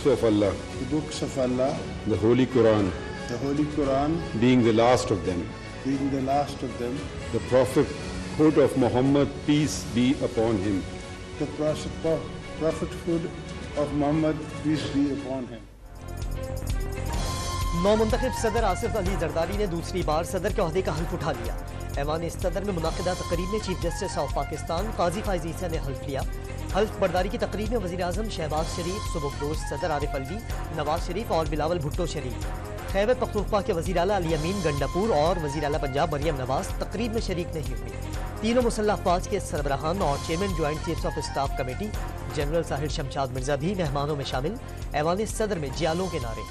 books of Allah, the books of Allah, the Holy Quran, the Holy Quran, being the last of them, being the last of them, the prophethood of Muhammad, peace be upon him, the prophethood of Muhammad, peace be upon him. नौमुंतखब सदर आसिफ अली जरदारी ने दूसरी बार सदर के ओहदे का हल्फ उठा लिया। ऐवान सदर में मुनाकिदा तकरीब में चीफ जस्टिस ऑफ पाकिस्तान काजी फाइज ईसा ने हल्फ लिया। हल्फ बर्दारी की तकरीब में वज़ीर आज़म शहबाज शरीफ, सुबुकदोश सदर आरिफ अलवी, नवाज शरीफ और बिलावल भुट्टो शरीफ, खैबर पख्तूनख्वा के वज़ीर आला अली अमीन गंडापुर और वज़ीर आला पंजाब मरियम नवाज तकरीब में शरीक नहीं हुई। तीनों मुसल्लह अफवाज के सरबराहान और chairman joint chiefs of staff committee general Sahir Shamshad Mirza भी मेहमानों में शामिल। ऐवान सदर में जियालों के नारे।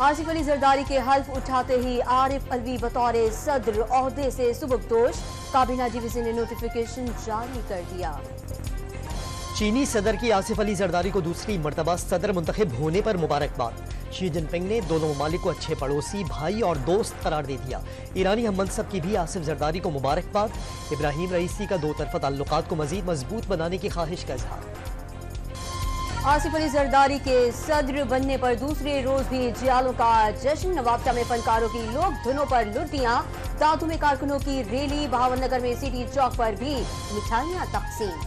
आसिफ अली जरदारी के हल्फ उठाते ही आरिफ अलवी बतौर सदर ओहदे से सुबुकदोश, काबीना डिवीजन ने नोटिफिकेशन जारी कर दिया। चीनी सदर की आसिफ अली जरदारी को दूसरी मर्तबा सदर मुंतखब होने पर मुबारकबाद। शी जिनपिंग ने दोनों ममालिक को अच्छे पड़ोसी, भाई और दोस्त करार दे दिया। ईरानी हम मनसब की भी आसिफ जरदारी को मुबारकबाद। इब्राहिम रईसी का दो तरफा ताल्लुकात को मजीद मजबूत बनाने की ख्वाहिश का इजहार। आसिफ अली जरदारी के सदर बनने पर दूसरे रोज भी जियालों का जश्न। नवाबशाह में फनकारों की लोक धुनों पर लुटियां, दादू में कारकुनों की रैली, बहावनगर में सिटी चौक पर भी मिठाइयां तकसीम।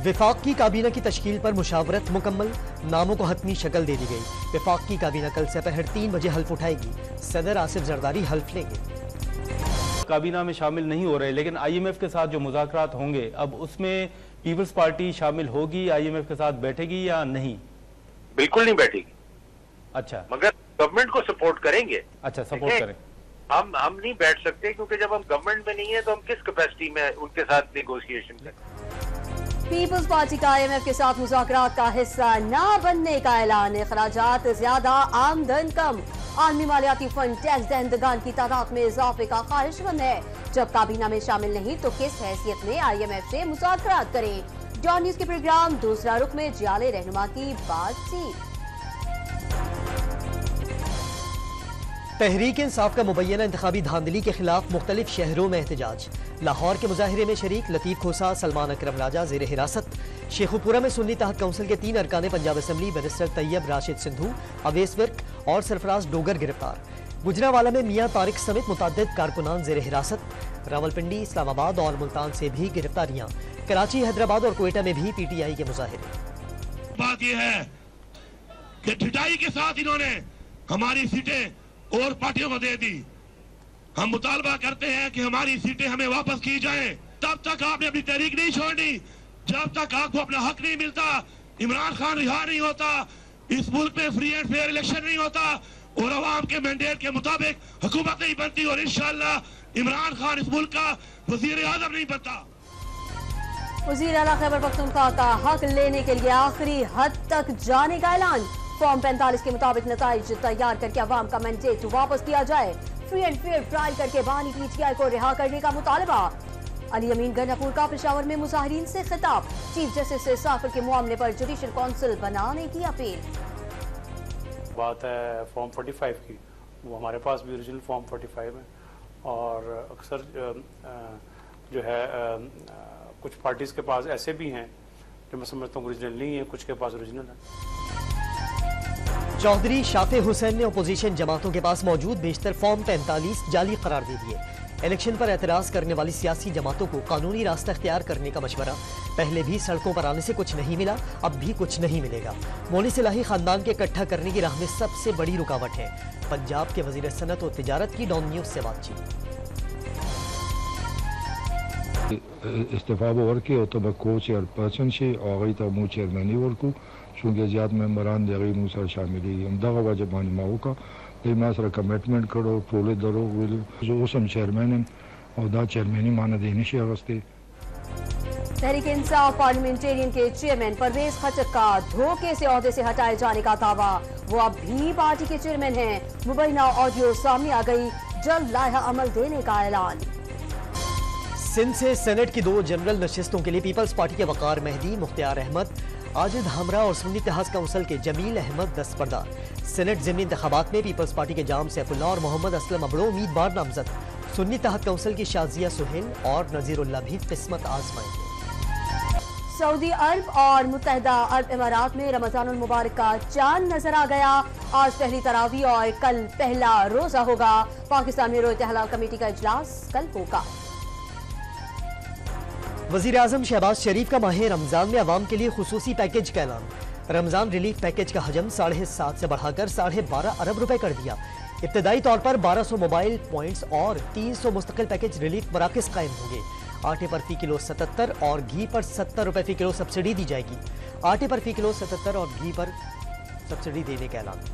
विफाक की काबीना की तश्कील पर मुशावरत मुकम्मल, नामों को हतमी शक्ल दे दी गई। विफाक की काबीना कल से पहर 3 बजे हल्फ उठाएगी। सदर आसिफ जरदारी हल्फ लेंगे। काबीना में शामिल नहीं हो रहे, लेकिन IMF के साथ जो मुज़ाकरात होंगे, अब उसमें पीपल्स पार्टी शामिल होगी, IMF के साथ बैठेगी या नहीं? बिल्कुल नहीं बैठेगी। अच्छा, मगर गवर्नमेंट को सपोर्ट करेंगे। अच्छा, सपोर्ट करें। हम नहीं बैठ सकते, क्योंकि जब हम गवर्नमेंट में नहीं है तो हम किस कैपेसिटी में उनके साथ नेगोशिएशन करें। पीपल्स पार्टी का IMF के साथ मुज़ाकरात का हिस्सा न बनने का ऐलान। अखराजात ज्यादा, आमदन कम, आलमी मालियाती फंड टैक्स दहंदगान की तादाद में इजाफे का ख्वाहिशमंद है। जब काबीना में शामिल नहीं तो किस हैसियत में IMF से मुज़ाकरात करें। डॉन न्यूज के प्रोग्राम दूसरा रुख में जियाले रहनुमा की बातचीत। तहरीक इंसाफ का मुबैना इंतखाबी धांधली के खिलाफ मुख्तलिफ शहरों में एहतजाज। लाहौर के मुजाहिरे में शरीक लतीफ खोसा, सलमान अकरम राजा ज़ेर हिरासत। शेखुपुरा में सुन्नी तहत काउंसिल के 3 अरकान पंजाब असम्बली बैरिस्टर तैयब राशिद सिंधु, अवेस विर्क और सरफराज डोगर गिरफ्तार। गुजरावाला में मियां तारिक समेत मुतअद्दिद कारकुनान ज़ेर हिरासत। रावलपिंडी, इस्लामाबाद और मुल्तान से भी गिरफ्तारियां। कराची, हैदराबाद और कोयटा में भी PTI के मुजाहिरे। बात यह है कि ढिठाई के साथ इन्होंने हमारी सीटें और पार्टियों को दे दी। हम मुतालबा करते हैं कि हमारी सीटें हमें वापस की जाएं। तब तक आपने अपनी तहरीक नहीं छोड़नी, जब तक आपको अपना हक नहीं मिलता, इमरान खान रिहा नहीं होता, इस मुल्क में फ्री एंड फेयर इलेक्शन नहीं होता और अवाम के मैंडेट के मुताबिक हुकूमत नहीं बनती और इंशाअल्लाह इमरान खान इस मुल्क का वजीर आजम नहीं बनता। वज़ीर आला खैबर पख्तूनख्वा का हक लेने के लिए आखिरी हद तक जाने का ऐलान। फॉर्म 45 के मुताबिक नताइज तैयार करके अवाम का मैंडेट वापस दिया जाए। फ्री एंड फेयर ट्रायल करके बानी PTI को रिहा करने का मुतालबा। अली अमीन गंडापुर का पेशावर में मुजाहिरीन से खिताब। चीफ जस्टिस से साफर के मामले पर जुडिशल काउंसिल बनाने की अपील। बात है फॉर्म 45 की, वो हमारे पास भी ओरिजिनल फॉर्म 45 है और अक्सर जो है कुछ पार्टीज के पास ऐसे भी हैं जो मैं समझता हूँ ओरिजिनल नहीं है, कुछ के पास ओरिजिनल है। चौधरी शाफे हुसैन ने अपोजिशन जमातों के पास मौजूद बेशतर फॉर्म 45 जाली करार दे दिए। इलेक्शन पर एतराज करने वाली सियासी जमातों को कानूनी रास्ता इख्तियार करने का मशवरा। पहले भी सड़कों पर आने से कुछ नहीं मिला, अब भी कुछ नहीं मिलेगा। मौली सिलाही खानदान के इकट्ठा करने की राह में सबसे बड़ी रुकावट है। पंजाब के वजीर सनत और तिजारत की डॉन न्यूज से बातचीत। इस्तीफा वर्की और तब को चेयरपर्सन से और मु चेयरमैनी वर्कू चूँकि ज़्यादा मेम्बरान दे मु सर शामिल दगा वजबानी माओ का मैं सर कमिटमेंट करो टोले दरो जो उसम चेयरमैन और दा चेयरमैनी माना देने से अवस्थे। तहरीक इंसाफ पार्लियामेंटेरियन के चेयरमैन परवेज खटक का धोखे से ओहदे से हटाए जाने का दावा। वो अब भी पार्टी के चेयरमैन हैं। मुबैना ऑडियो सामने आ गई, जल्द लाहा अमल देने का ऐलान। सिंध से सेनेट की 2 जनरल नशिस्तों के लिए पीपल्स पार्टी के वकार मेहदी, मुख्तियार अहमद, आजिद हमरा और सुन्नी इत्तेहाद काउंसिल के जमील अहमद दस्तबरदार। सेनेट ज़िमनी इंतखाबात में पीपल्स पार्टी के जाम सैफुल्लाह और मोहम्मद असलम अबड़ो उम्मीदवार नामजद। सुन्नी इत्तेहाद काउंसिल की शाजिया सुहेल और नजीरुल्लाह भी किस्मत आजमाएंगे। सऊदी अरब और मुत्तहिदा अरब इमारात में रमजानुल मुबारक का चांद नजर आ गया। आज पहली तरावी और कल पहला रोजा होगा। पाकिस्तान में रोज़े हलाल कमेटी का इजलास कल होगा। वज़ीर आज़म शहबाज शरीफ का माह रमजान में अवाम के लिए खुसूसी पैकेज का ऐलान। रमजान रिलीफ पैकेज का हजम 7.5 से बढ़ाकर 12.5 अरब रुपए कर दिया। इब्तदाई तौर पर 1200 मोबाइल पॉइंट्स और 300 मुस्तकिल पैकेज रिलीफ मराकज़ कायम होंगे। आटे पर फी किलो 77 और घी पर 70 रुपए फी किलो सब्सिडी दी जाएगी। आटे पर फी किलो 77 और घी पर सब्सिडी देने का ऐलान।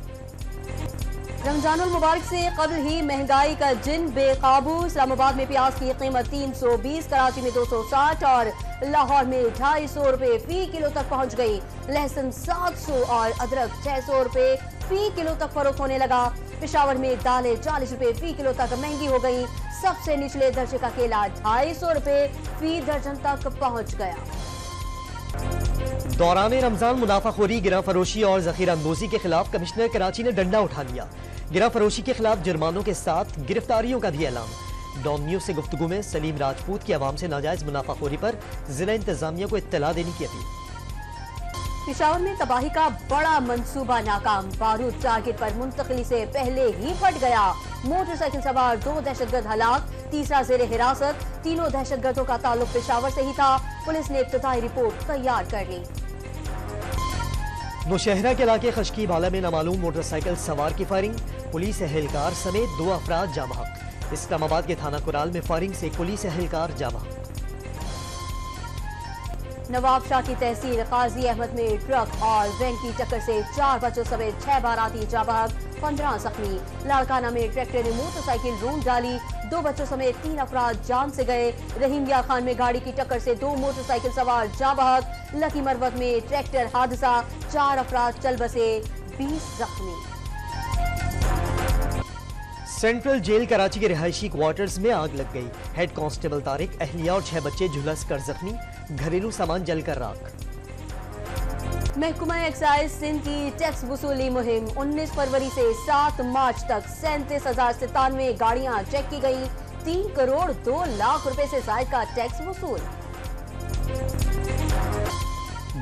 रमजानुल मुबारक से कबल ही महंगाई का जिन बेकाबू। इस्लामाबाद में प्याज की कीमत 320, कराची में 260 और लाहौर में 250 रुपए फी किलो तक पहुंच गई। लहसुन 700 और अदरक 600 रुपए फी किलो तक फरोख्त होने लगा। पेशावर में दालें 40 रुपए फी किलो तक महंगी हो गई। सबसे निचले दर्जे का केला 250 रुपए फी दर्जन तक पहुंच गया। दौरान रमजान मुनाफाखोरी, गिरा फरोशी और जखीरा अंदोजी के खिलाफ कमिश्नर कराची ने डंडा उठा लिया। गिरा फरोशी के खिलाफ जुर्मानों के साथ गिरफ्तारियों का भी ऐलान। डॉन न्यूज से गुफ्तगू में सलीम राजपूत की आवाम से नाजायज मुनाफाखोरी पर जिला इंतजामिया को इत्तला देने की अपील। पेशावर में तबाही का बड़ा मंसूबा नाकाम। बारूद टारगेट पर मुंतकिली से पहले ही फट गया। मोटरसाइकिल सवार 2 दहशतगर्द हलाक, तीसरा जेर हिरासत। तीनों दहशतगर्दों का ताल्लुक पेशावर से ही था। पुलिस ने इब्तदाई रिपोर्ट तैयार कर ली। नौशहरा के इलाके खशकी बाला में नामालूम मोटरसाइकिल सवार की फायरिंग, पुलिस एहलकार समेत 2 अफराद जाँ बहक। इस्लामाबाद के थाना कुराल में फायरिंग से पुलिस एहलकार जाँ बहक। नवाब शाह की तहसील काजी अहमद में ट्रक और वैन की टक्कर से 4 बच्चों समेत 6 बाराती जाँ बहक, 15 जख्मी। लाड़काना में ट्रैक्टर ने मोटरसाइकिल रूंड डाली, 2 बच्चों समेत 3 अफराद जान से गए। रहीम यार खान में गाड़ी की टक्कर से 2 मोटरसाइकिल सवार जाँ बहक। लकी मरवत में ट्रैक्टर हादसा, 4 अफराद चल बसे, 20 जख्मी। सेंट्रल जेल कराची के रिहायशी क्वार्टर्स में आग लग गई। हेड कांस्टेबल तारिक, अहलिया और 6 बच्चे झुलस कर जख्मी। घरेलू सामान जलकर राख। महकमा एक्साइज सिंध की टैक्स वसूली मुहिम 19 फरवरी से 7 मार्च तक 37,097 गाड़ियां चेक की गई। 3 करोड़ 2 लाख रुपए से ज्यादा का टैक्स वसूल।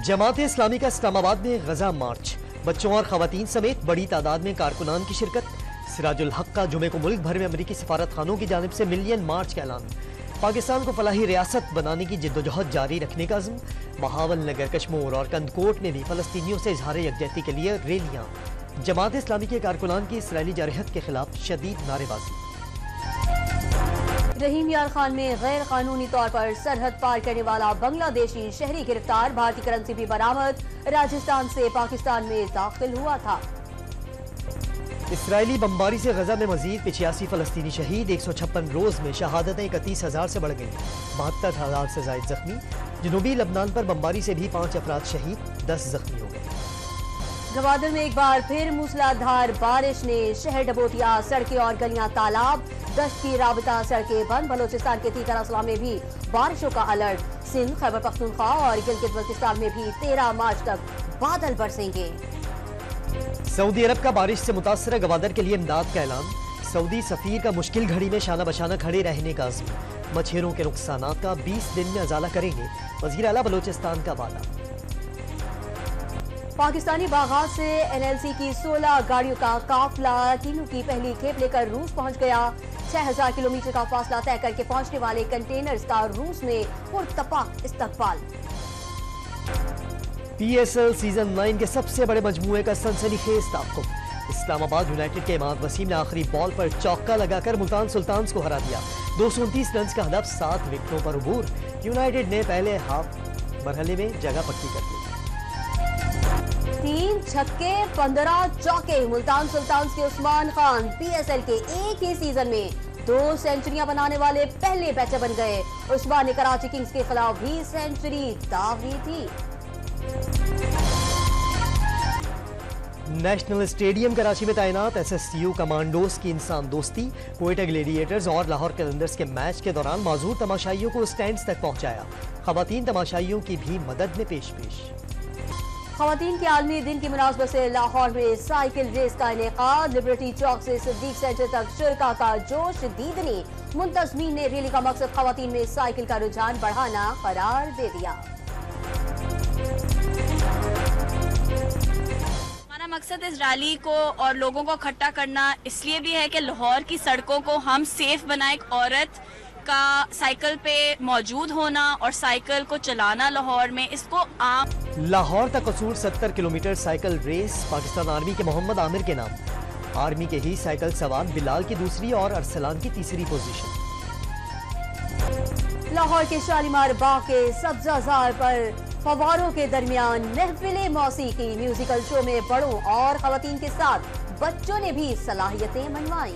जमात इस्लामी का इस्लामाबाद में गजा मार्च, बच्चों और खवातीन समेत बड़ी तादाद में कारकुनान की शिरकत। सिराजुल हक का जुमे को मुल्क भर में अमरीकी सफारत खानों की जानिब से मिलियन मार्च का ऐलान। पाकिस्तान को फलाही रियासत बनाने की जिद्दोजहद जारी रखने का अज़्म। बहावल नगर, कश्मोर और कंदकोट में भी फलस्तीनियों से इजहार यकजहती के लिए रैलियां। जमात इस्लामी के कारकुनान की इसराइली जारहत के खिलाफ शदीद नारेबाजी। रहीम यार खान में गैर कानूनी तौर पर सरहद पार करने वाला बांग्लादेशी शहरी गिरफ्तार। भारतीय करेंसी भी बरामद। राजस्थान से पाकिस्तान में दाखिल हुआ था। इसराइली बमबारी से गजा में मजीद 85 फलस्तीनी शहीद। 156 रोज में शहादतें 31,000 से बढ़ गई। 72,000 से ज्यादा जख्मी। जनूबी लबनान पर बमबारी से भी 5 अफराद शहीद, 10 जख्मी हो गए। गवादर में एक बार फिर मूसलाधार बारिश ने शहर डबो दिया। सड़कें और गलियां तालाब, गश्त की राबता सड़कें बंद। बलोचिस्तान के तीखा अजला में भी बारिशों का अलर्ट। सिंध, खैबर पख्तूनख्वा और गिलगित बल्तिस्तान में भी 13 मार्च तक बादल बरसेंगे। सऊदी अरब का बारिश से मुतासर गवादर के लिए इमदाद का ऐलान। सऊदी सफीर का मुश्किल घड़ी में शाना बशाना खड़े रहने का अज़्म। मछेरों के नुकसानात का 20 दिन में अजाला करेंगे, वज़ीर आला बलोचिस्तान का वादा। पाकिस्तानी बागात से NLC की 16 गाड़ियों का काफिला तीनों की पहली खेप लेकर रूस पहुंच गया। 6000 किलोमीटर का फासला तय करके पहुंचने वाले कंटेनर्स का रूस में पुरतपाक इस्तकबाल। PSL सीजन 9 के सबसे बड़े मजमूए का सनसनीखेज ताक़ुब। इस्लामाबाद यूनाइटेड के इमाद वसीम ने आखिरी बॉल पर चौका लगाकर मुल्तान सुल्तान्स को हरा दिया। 229 रन का हदफ, 7 विकेटों पर अबूर। यूनाइटेड ने पहले हाफ मरहले में जगह पक्की कर ली। 3 छक्के 15 चौके। मुल्तान सुल्तान्स के उस्मान खान PSL के एक ही सीजन में 2 सेंचुरियां बनाने वाले पहले बैटर बन गए। उस्मान ने कराची किंग्स के खिलाफ भी सेंचुरी दागी थी। नेशनल स्टेडियम कराची में तैनात SSU कमांडोज की इंसान दोस्ती, क्वेटा ग्लेडिएटर्स और लाहौर कैलेंडर्स के मैच के दौरान मौजूद तमाशाइयों को स्टैंड्स तक पहुंचाया। खवातीन तमाशाइयों की भी मदद में पेश। खवातीन के आलमी दिन की मुनासबत से लाहौर में साइकिल रेस का इनेकाद, लिबर्टी चौक से सिद्दीक सेंटर तक शुरका का जोश दीदनी। मुंतजमीन ने रैली का मकसद खवातीन में साइकिल का रुझान बढ़ाना करार दे दिया। हमारा मकसद इस रैली को और लोगों को इकट्ठा करना इसलिए भी है कि लाहौर की सड़कों को हम सेफ बनाए। एक औरत का साइकिल पे मौजूद होना और साइकिल को चलाना लाहौर में, इसको आम। लाहौर तक Kasur 70 kilometre cycle race Pakistan army के मोहम्मद आमिर के नाम। आर्मी के ही साइकिल सवार बिलाल की दूसरी और अरसलान की तीसरी पोजीशन। लाहौर के शालीमार बाग के सब्जाजार पर फवारों के दरमियान महफिले मौसीकी, म्यूजिकल शो में बड़ों और खवातीन के साथ बच्चों ने भी सलाहियतें मनवाई।